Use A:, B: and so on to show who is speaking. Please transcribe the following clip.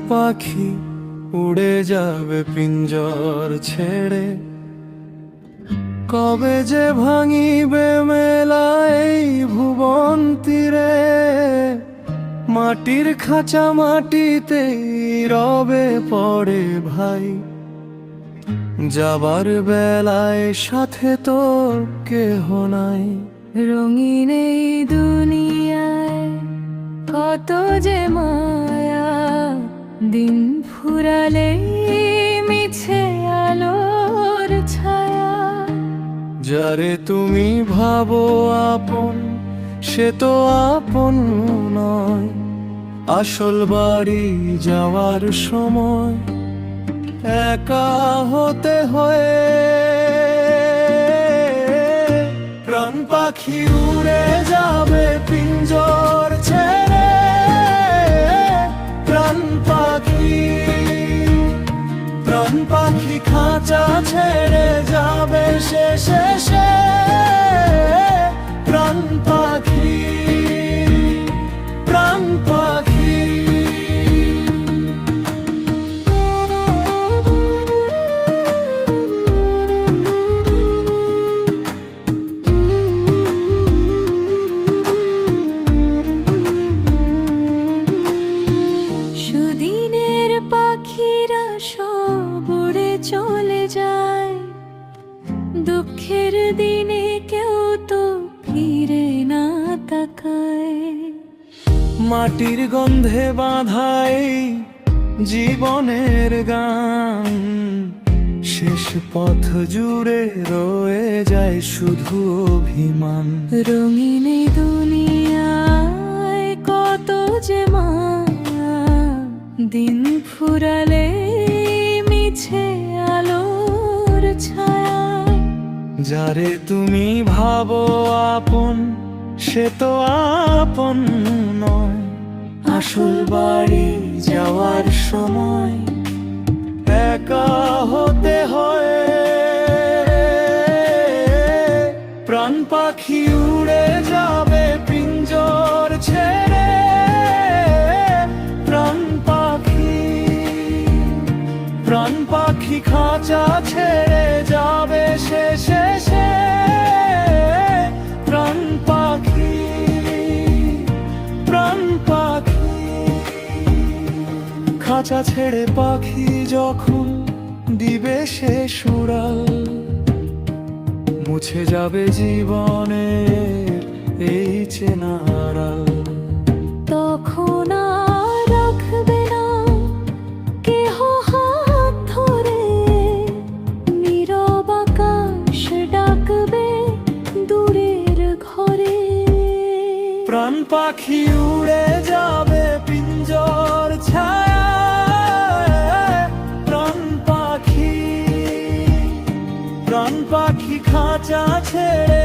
A: পাখি উড়ে যাবে পিঞ্জর ছেড়ে, কবে যে ভাঙিবে মেলা এই ভুবন তীরে। মাটির খাঁচা মাটিতেই রবে পড়ে ভাই, যাবার বেলায় সাথে তো কেহ নাই।
B: রঙিন এই দুনিয়ায় কত যে মায়া, দিন ফুরালে মিছে আলোর ছায়া।
A: যারে তুমি ভাবো আপন সে তো আপন নয়, আসল বাড়ি যাওয়ার সময় একা হতে হয়। প্রাণ পাখি উড়ে যাবে পিঞ্জর ছেড়ে, প্রাণ পাখি খাঁচা ছেড়ে যাবে শেষে। প্রাণ পাখি, প্রাণ পাখি।
B: সুদিনের পাখিরা সব উড়ে চলে যায়, দুঃখের দিনে কেউ তো ফিরে না তাকায়।
A: মাটির গন্ধে বাঁধাই জীবনের গান, শেষ পথ জুড়ে রয়ে যায় শুধু অভিমান।
B: রঙিন এই দুনিয়ায় কত যে মায়া, দিন ফুরালে মিছে আলোর ছায়া।
A: যারে তুমি ভাবো আপন সে তো আপন নয়, আসল বাড়ি যাওয়ার সময় একা হতে হয়। প্রাণ পাখি উড়ে যাবে পিঞ্জর ছেড়ে, প্রাণ পাখি খাঁচা ছেড়ে যাবে শেষে। প্রাণ পাখি, প্রাণ পাখি। খাঁচা ছেড়ে পাখি যখন দিবে শেষ উড়াল, মুছে যাবে জীবনের এই চেনা আড়াল।
B: তখন আর রাখবে না কেহ হাত ধরে, নীরব আকাশ ডাকবে দূরের ঘরে।
A: প্রাণ পাখি উড়ে যাবে পিঞ্জর ছায়া, প্রাণ পাখি খাঁচা ছেড়ে